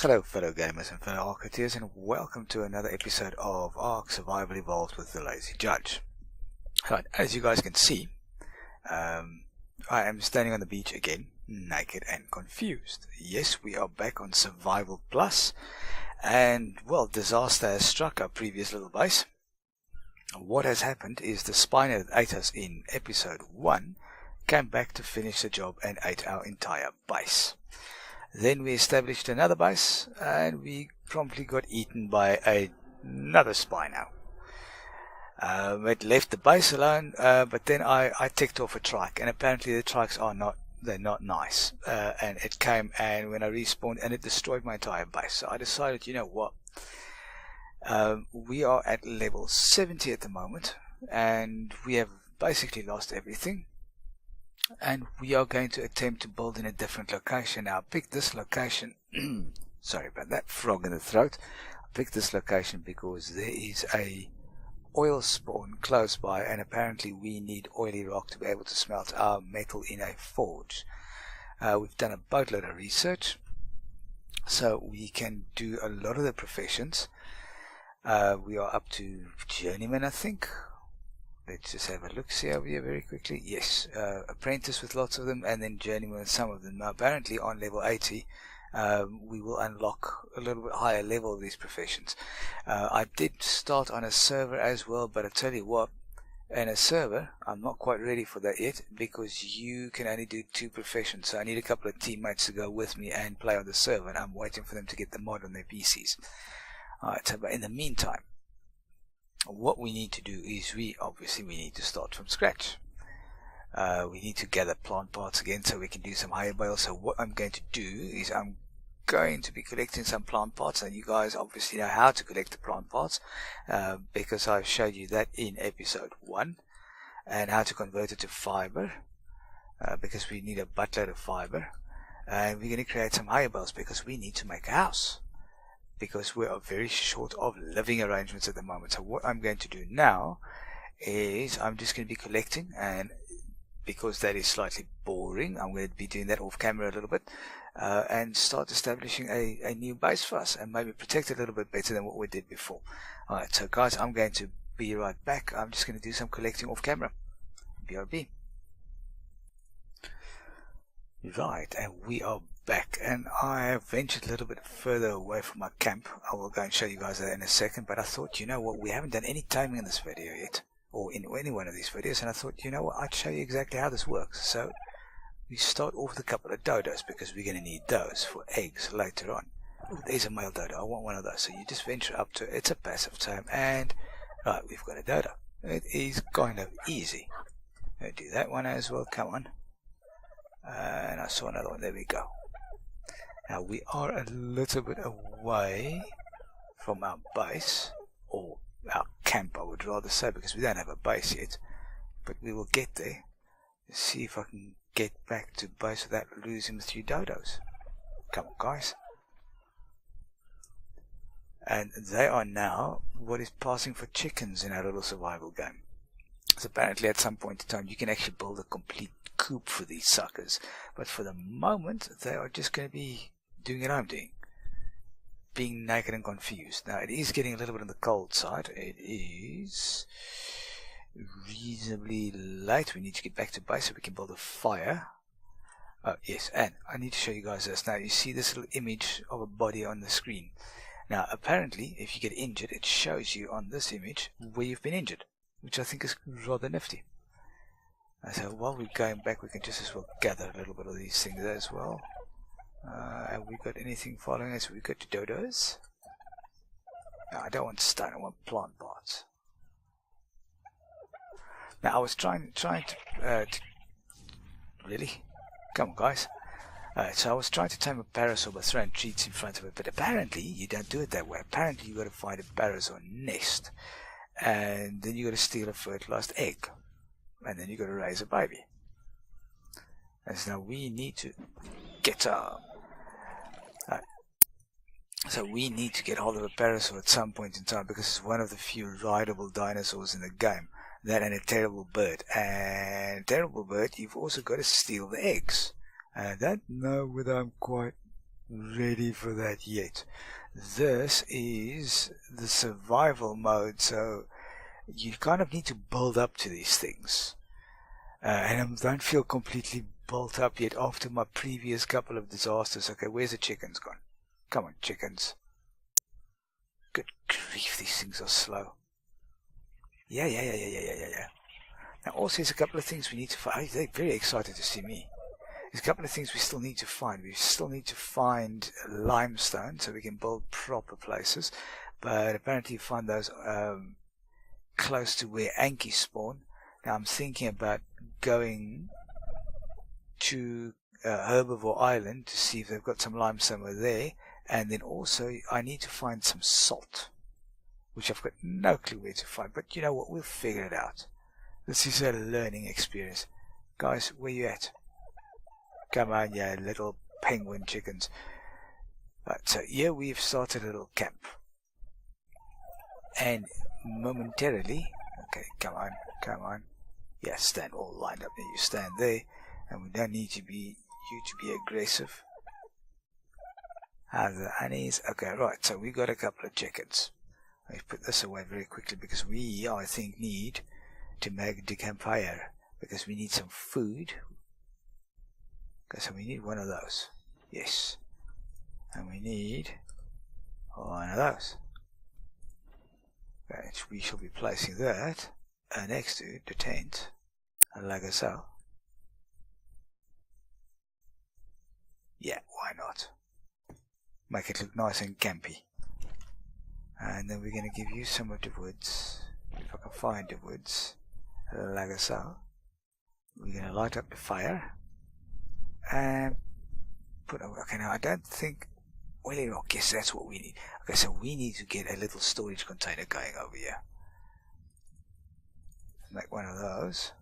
Hello fellow gamers and fellow Arketeers, and welcome to another episode of Ark Survival Evolved with the Lazy Judge. Right, as you guys can see, I am standing on the beach again, naked and confused. Yes, we are back on Survival Plus, and well, disaster has struck our previous little base. What has happened is the Spiner that ate us in episode 1 came back to finish the job and ate our entire base. Then we established another base, and we promptly got eaten by another Spino. It left the base alone, but then I ticked off a trike, and apparently the trikes are not nice. And it came, and when I respawned, and it destroyed my entire base. So I decided, you know what? We are at level 70 at the moment, and we have basically lost everything. And we are going to attempt to build in a different location. Now I picked this location, sorry about that, frog in the throat. I picked this location because there is a oil spawn close by, and apparently we need oily rock to be able to smelt our metal in a forge. We've done a boatload of research, so we can do a lot of the professions. We are up to journeyman, I think. Let's just have a look, see over here very quickly. Yes, apprentice with lots of them, and then journeyman with some of them. Now, apparently on level 80, we will unlock a little bit higher level of these professions. I did start on a server as well, but I tell you what, in a server, I'm not quite ready for that yet, because you can only do 2 professions. So I need a couple of teammates to go with me and play on the server, and I'm waiting for them to get the mod on their PCs. Alright, so but in the meantime, what we need to do is we need to start from scratch. We need to gather plant parts again so we can do some higher bales. So what I'm going to do is I'm going to be collecting some plant parts, and you guys obviously know how to collect the plant parts because I showed you that in episode 1, and how to convert it to fiber because we need a buttload of fiber, and we're going to create some higher bales because we need to make a house, because we are very short of living arrangements at the moment. So what I'm going to do now is I'm just going to be collecting, and because that is slightly boring, I'm going to be doing that off camera a little bit, and start establishing a new base for us, and maybe protect it a little bit better than what we did before. Alright, so guys, I'm going to be right back. I'm just going to do some collecting off camera. BRB. Right, and we are back, and I have ventured a little bit further away from my camp. I will go and show you guys that in a second, but I thought, you know what, we haven't done any timing in this video yet, or in any one of these videos, and I thought, you know what, I'd show you exactly how this works. So we start off with a couple of dodos, because we're going to need those for eggs later on. Ooh, there's a male dodo, I want one of those. So you just venture up to it, it's a passive time, and right, we've got a dodo. It is kind of easy. I'll do that one as well, come on. And I saw another one, there we go. Now we are a little bit away from our base, or our camp I would rather say, because we don't have a base yet, but we will get there. Let's see if I can get back to base without losing the 3 dodos. Come on guys. And they are now what is passing for chickens in our little survival game. So apparently at some point in time you can actually build a complete coop for these suckers, but for the moment they are just going to be doing what I'm doing, being naked and confused. Now it is getting a little bit on the cold side. It is reasonably late. We need to get back to base so we can build a fire. Oh yes, and I need to show you guys this. Now you see this little image of a body on the screen. Now apparently if you get injured, it shows you on this image where you've been injured, which I think is rather nifty. So while we're going back, we can just as well gather a little bit of these things as well. Have we got anything following us? We've got dodos. No, I don't want stone, I want plant parts. Now I was trying to really? Come on guys. So I was trying to tame a parasol by throwing treats in front of it, but apparently you don't do it that way. Apparently you got to find a parasol nest, and then you got to steal a fertilized egg, and then you got to raise a baby. And so now we need to get so we need to get hold of a parasol at some point in time, because it's one of the few rideable dinosaurs in the game. That and a terrible bird. And terrible bird, you've also got to steal the eggs. And I don't know whether I'm quite ready for that yet. This is the survival mode, so you kind of need to build up to these things. And I don't feel completely built up yet after my previous couple of disasters. Okay, where's the chickens gone? Come on, chickens. Good grief, these things are slow. Yeah. Now also there's a couple of things we need to find. They're very excited to see me. There's a couple of things we still need to find. We still need to find limestone so we can build proper places. But apparently you find those close to where Ankies spawn. Now I'm thinking about going to Herbivore Island to see if they've got some limestone over there. And then also I need to find some salt, which I've got no clue where to find. But you know what? We'll figure it out. This is a learning experience. Guys, where you at? Come on, you little penguin chickens. But so here we've started a little camp. And momentarily, okay, come on. Yeah, stand all lined up. Now you stand there. And we don't need you to be aggressive. How's the honeys? Okay, right, so we got a couple of chickens. Let me put this away very quickly because we, I think, need to make the campfire because we need some food. Okay, so we need one of those. Yes. And we need one of those. Okay, we shall be placing that next to the tent, like so. Yeah, why not? Make it look nice and campy. And then we're going to give you some of the woods. If I can find the woods, like so. We're going to light up the fire. And put away. Okay, now I don't think. Well, I guess that's what we need. Okay, so we need to get a little storage container going over here. Make one of those.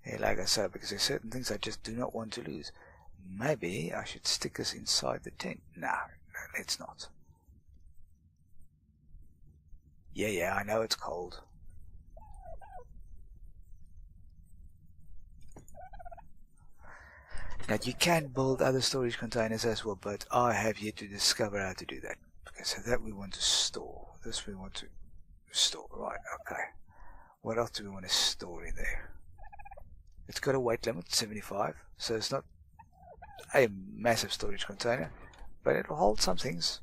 Yeah, like I said, because there's certain things I just do not want to lose. Maybe I should stick this inside the tent. No, let's not. Yeah, I know it's cold. Now you can build other storage containers as well, but I have yet to discover how to do that. Okay, so that we want to store. This we want to store. Right, okay. What else do we want to store in there? It's got a weight limit, 75, so it's not a massive storage container, but it'll hold some things.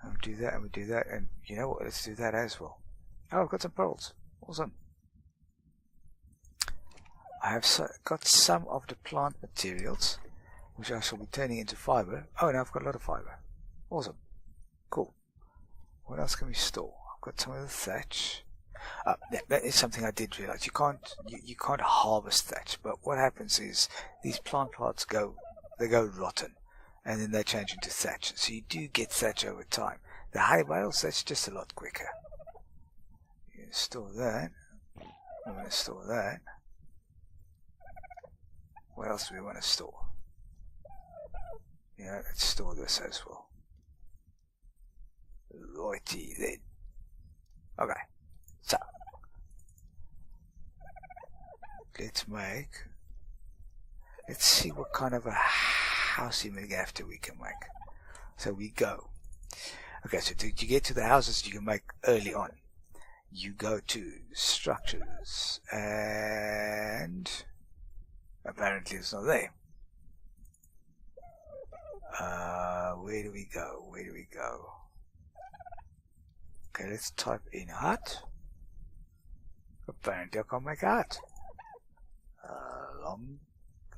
And we do that, and we do that, and you know what, let's do that as well. Oh, I've got some pearls. Awesome. I have got some of the plant materials, which I shall be turning into fiber. Oh, now I've got a lot of fiber. Awesome. Cool. What else can we store? I've got some of the thatch. That is something I did realize. You can't harvest thatch, but what happens is these plant parts go rotten, and then they change into thatch. So you do get thatch over time. The hay bales, that's just a lot quicker. You store that. I'm going to store that. What else do we want to store? Yeah, let's store this as well. Righty then. Okay. So, let's see what kind of a housey McAfter we can make. So we go. Okay, so to get to the houses you can make early on, you go to structures, and apparently it's not there. Where do we go? Okay, let's type in hut. Apparently I can't make a hut.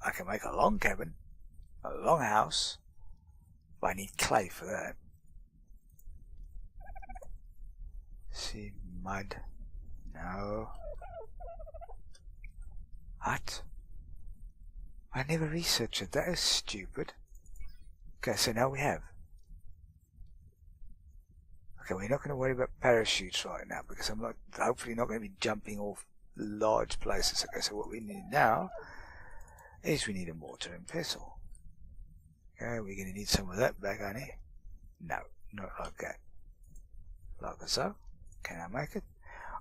I can make a long cabin, a long house, but I need clay for that. See, mud. No. Hut. I never researched it. That is stupid. Okay, so now we have. Okay, we're not going to worry about parachutes right now because I'm hopefully not going to be jumping off large places. Okay, so what we need now is we need a mortar and pestle. Okay, we're going to need some of that back on here. No, not like that. Like so. Can I make it?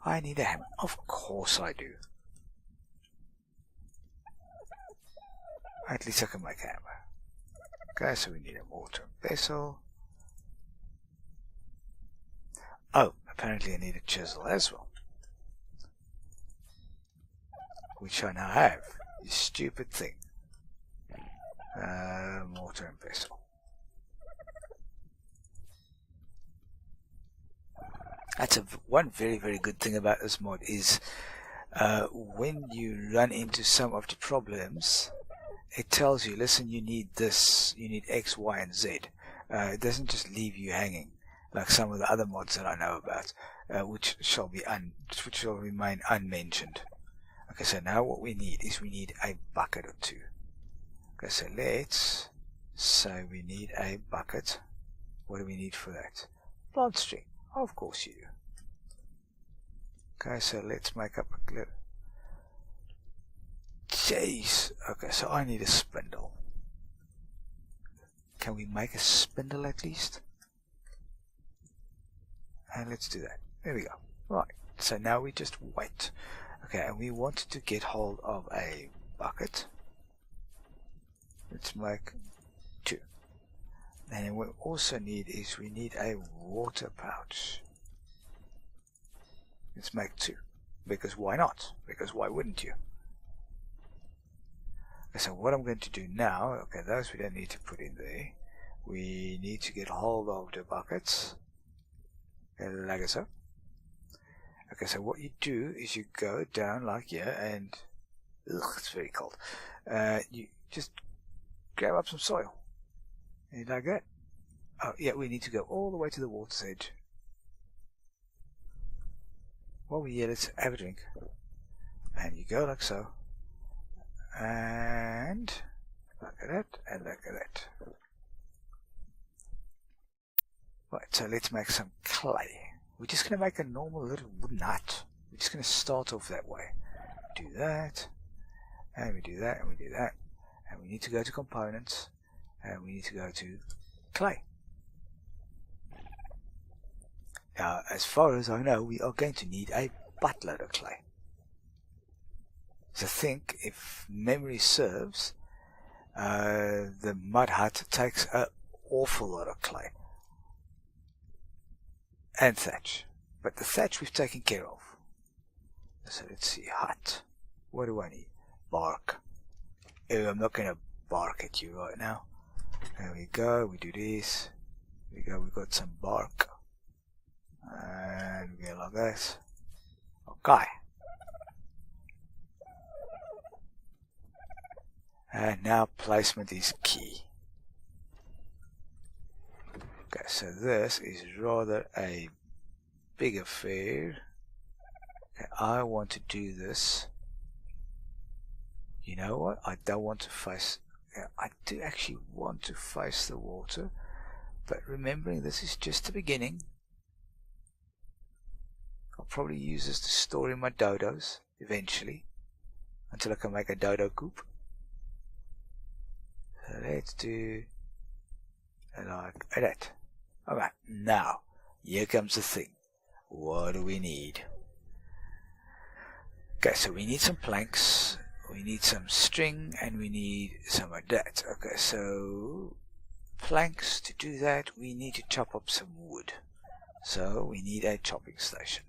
I need a hammer. Of course I do. At least I can make hammer. Okay, so we need a mortar and pestle. Oh, apparently I need a chisel as well, which I now have. You stupid thing. Mortar and pestle. That's one very, very good thing about this mod is when you run into some of the problems, it tells you, listen, you need this, you need X, Y, and Z. It doesn't just leave you hanging like some of the other mods that I know about, which shall remain unmentioned. Okay, so now what we need is we need a bucket or two. Okay, so let's say we need a bucket. What do we need for that? Plant string. Of course you do. Okay, so let's make up a clip. Jeez. Okay, so I need a spindle. Can we make a spindle at least? And let's do that. There we go. Right. So now we just wait. Okay, and we want to get hold of a bucket. Let's make 2. And what we also need is we need a water pouch. Let's make 2. Because why not? Because why wouldn't you? Okay, so what I'm going to do now, okay, those we don't need to put in there. We need to get hold of the buckets. Like so. Okay, so what you do is you go down like here and it's very cold. You just grab up some soil. And like that. Oh yeah, we need to go all the way to the water's edge. While we're here, let's have a drink. And you go like so. And look at that, and look at that. Right, so let's make some clay. We're just going to make a normal little wooden hut. We're just going to start off that way. Do that, and we do that, and we do that. And we need to go to components, and we need to go to clay. Now, as far as I know, we are going to need a buttload of clay. So think, if memory serves, the mud hut takes an awful lot of clay. And thatch. But the thatch we've taken care of. So let's see, hut. What do I need? Bark. Oh, I'm not going to bark at you right now. There we go, we do this. There we go, we've got some bark. And we go like this. Okay. And now placement is key. Okay, so this is rather a big affair. Okay, I want to do this. You know what? I don't want to face... I do actually want to face the water. But remembering this is just the beginning. I'll probably use this to store in my dodos eventually. Until I can make a dodo coop. So let's do like that. Alright, now, here comes the thing. What do we need? Okay, so we need some planks, we need some string, and we need some of that. Okay, so planks, to do that, we need to chop up some wood. So we need a chopping station.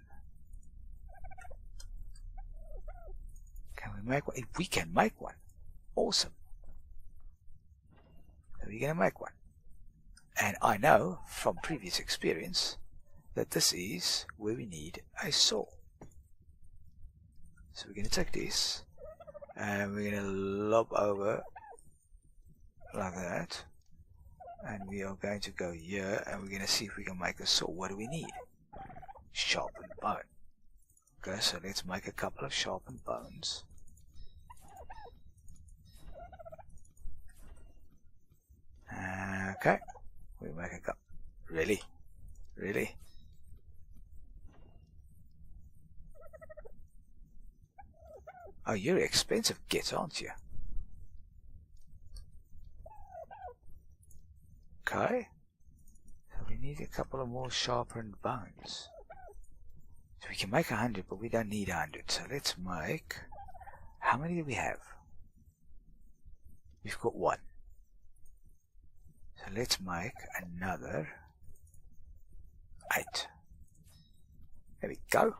Can we make one? If we can make one, awesome. So we're going to make one. And I know from previous experience that this is where we need a saw. So we're going to take this and we're going to lob over like that. And we are going to go here and we're going to see if we can make a saw. What do we need? Sharpened bone. Okay, so let's make a couple of sharpened bones. Okay. We make a cup. Really? Really? Oh, you're expensive git, aren't you? Okay. So we need a couple of more sharpened bones. So we can make 100, but we don't need 100. So let's make... How many do we have? We've got 1. So let's make another 8. There we go.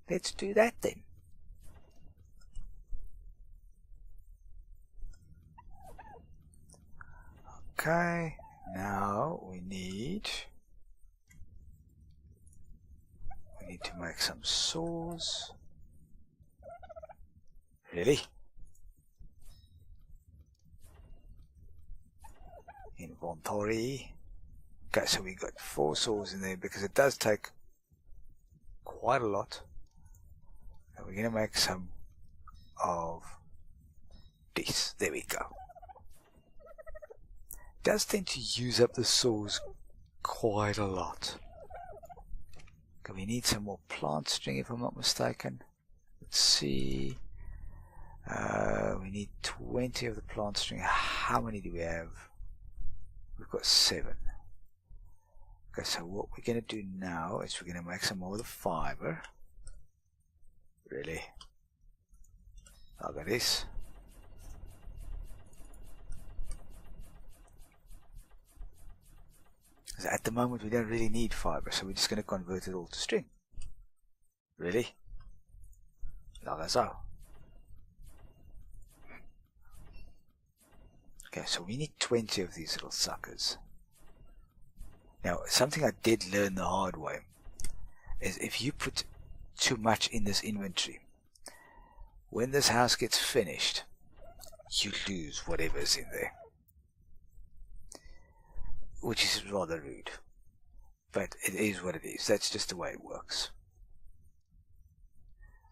Let's do that then. Okay, now we need to make some saws. Really? Inventory. Okay, so we got 4 saws in there because it does take quite a lot. And we're going to make some of this. There we go. It does tend to use up the saws quite a lot. Okay, we need some more plant string if I'm not mistaken. Let's see. We need 20 of the plant string. How many do we have? We've got 7. Okay, so what we're going to do now is we're going to make some more of the fiber. Really? Look at this. So at the moment we don't really need fiber, so we're just going to convert it all to string. Really? Like so. Okay, so we need 20 of these little suckers. Now, something I did learn the hard way is if you put too much in this inventory, when this house gets finished, you lose whatever's in there. Which is rather rude. But it is what it is. That's just the way it works.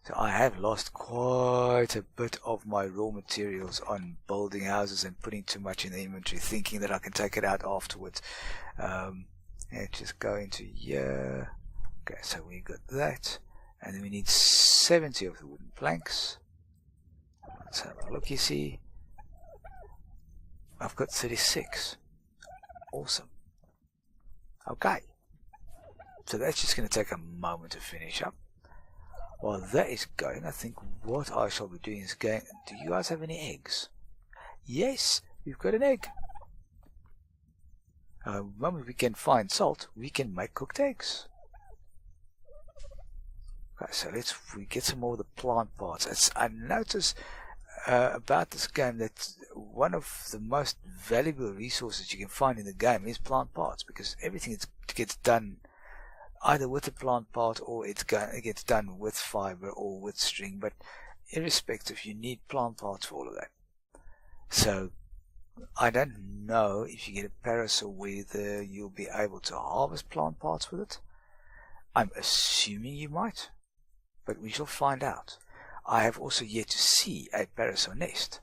So I have lost quite a bit of my raw materials on building houses and putting too much in the inventory, thinking that I can take it out afterwards. Let's just go into here. Okay, so we got that. And then we need 70 of the wooden planks. Let's have a look, you see. I've got 36. Awesome. Okay. So that's just going to take a moment to finish up. While that is going, I think what I shall be doing is going... Do you guys have any eggs? Yes, we've got an egg. The moment we can find salt, we can make cooked eggs. Okay, so we get some more of the plant parts. I noticed about this game that one of the most valuable resources you can find in the game is plant parts, because everything gets done either with a plant part or it gets done with fiber or with string, but irrespective, you need plant parts for all of that. So I don't know if you get a parasol whether you'll be able to harvest plant parts with it. I'm assuming you might, but we shall find out. I have also yet to see a parasol nest,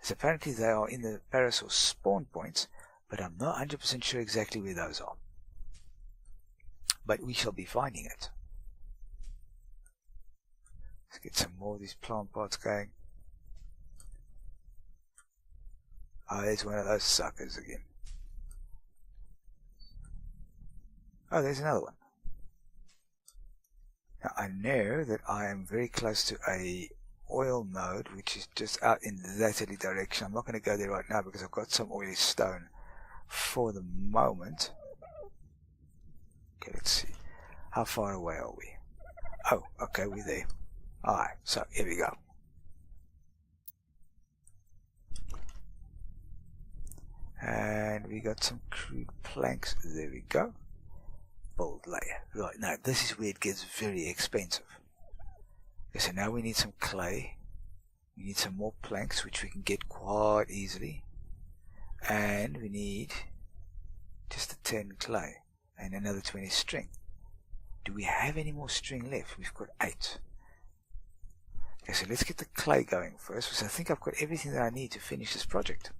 as apparently they are in the parasol spawn points, but I'm not 100% sure exactly where those are. But we shall be finding it. Let's get some more of these plant parts going. Oh, there's one of those suckers again. Oh, there's another one. Now, I know that I am very close to a oil node, which is just out in that direction. I'm not going to go there right now because I've got some oily stone for the moment. Okay, let's see. How far away are we? Oh, okay, we're there. Alright, so here we go. And we got some crude planks. There we go. Bold layer. Right, now this is where it gets very expensive. Okay, so now we need some clay. We need some more planks, which we can get quite easily. And we need just a 10 clay and another 20 string. Do we have any more string left? We've got 8. Okay, so let's get the clay going first, because I think I've got everything that I need to finish this project.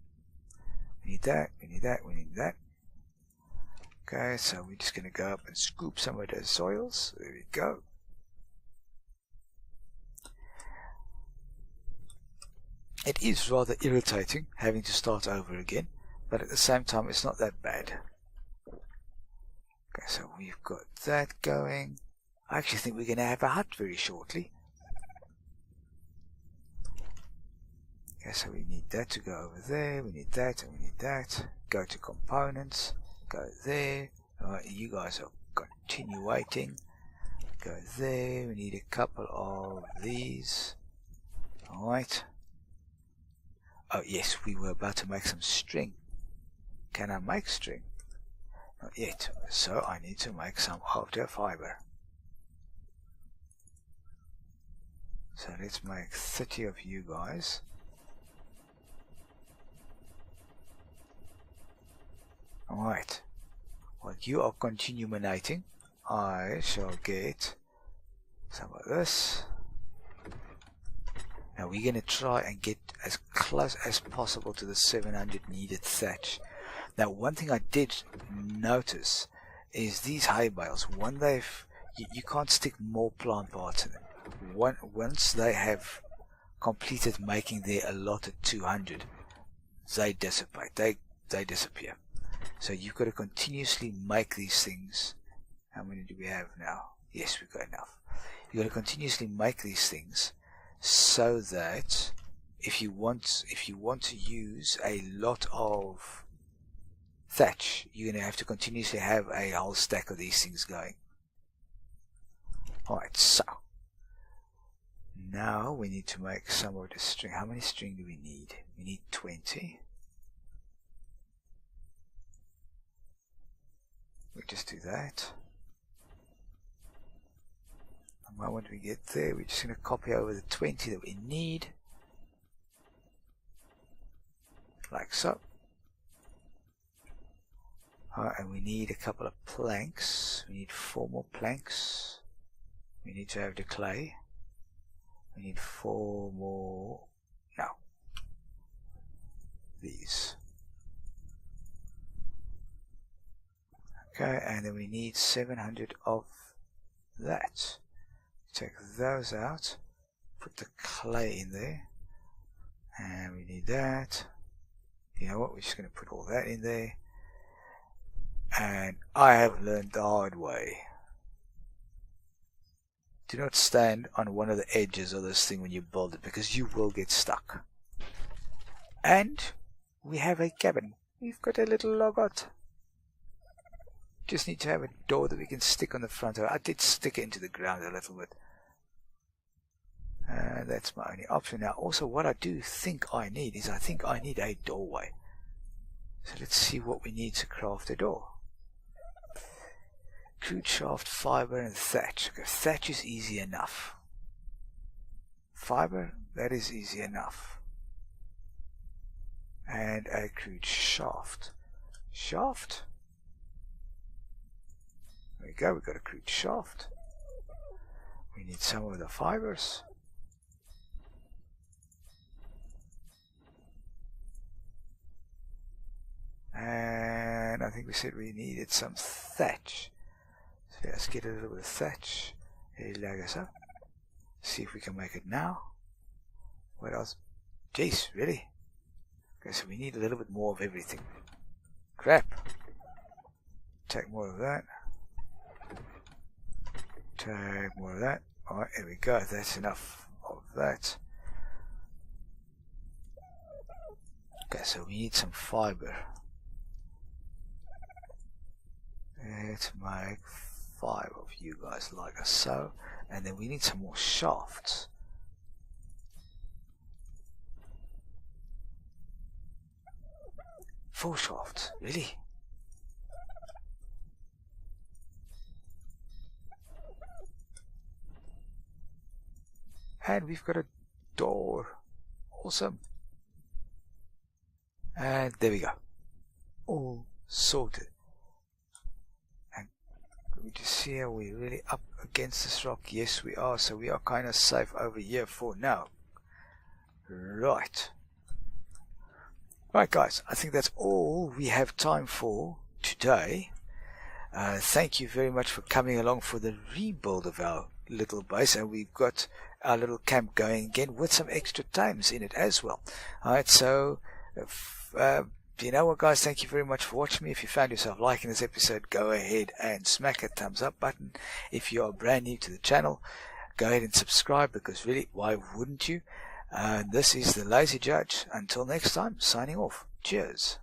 We need that, we need that, we need that. Okay, so we're just going to go up and scoop some of those soils. There we go. It is rather irritating having to start over again, but at the same time it's not that bad. Okay, so we've got that going. I actually think we're going to have a hut very shortly. Okay, so we need that to go over there, we need that, and we need that. Go to components, go there. Alright, you guys are continuating. Go there, we need a couple of these. Alright. Oh yes, we were about to make some string. Can I make string? Not yet, so I need to make some outer fiber. So let's make 30 of you guys. Alright, while you are continuminating, I shall get some of this. Now we're going to try and get as close as possible to the 700 needed thatch. Now one thing I did notice is these hay bales, when you can't stick more plant parts in them. Once they have completed making their allotted 200, they dissipate, they disappear. So you've got to continuously make these things. How many do we have now? Yes, we've got enough. You've got to continuously make these things so that if you want to use a lot of thatch, you're going to have to continuously have a whole stack of these things going. Alright, so now we need to make some of the string. How many string do we need? We need 20. We just do that. And the moment we get there, we're just going to copy over the 20 that we need, like so. And we need a couple of planks. We need 4 more planks. We need to have the clay. We need 4 more. No, these. Okay, and then we need 700 of that. Take those out, put the clay in there, and we need that. You know what, we're just going to put all that in there. And I have learned the hard way. Do not stand on one of the edges of this thing when you build it, because you will get stuck. And we have a cabin. We've got a little logot. Just need to have a door that we can stick on the front of it. I did stick it into the ground a little bit. That's my only option. Now also what I do think I need is I think I need a doorway. So let's see what we need to craft a door. Crude shaft, fiber and thatch. Okay, thatch is easy enough. Fiber, that is easy enough. And a crude shaft. Shaft. There we go, we've got a crude shaft. We need some of the fibers. And I think we said we needed some thatch. So let's get a little bit of thatch. Like so. See if we can make it now. What else? Jeez, really? Okay, so we need a little bit more of everything. Crap. Take more of that. Take more of that. Alright, here we go. That's enough of that. Okay, so we need some fiber. Let's make 5 of you guys like so. And then we need some more shafts. Four shafts, really? And we've got a door. Awesome. And there we go. All sorted. And we just see are we really up against this rock? Yes we are, so we are kind of safe over here for now. Right. Right guys, I think that's all we have time for today. Thank you very much for coming along for the rebuild of our little base, and we've got our little camp going again with some extra times in it as well. Alright, so you know what guys, thank you very much for watching me. If you found yourself liking this episode, go ahead and smack a thumbs up button. If you are brand new to the channel, go ahead and subscribe, because really, why wouldn't you? This is the Lazy Judge. Until next time, signing off. Cheers.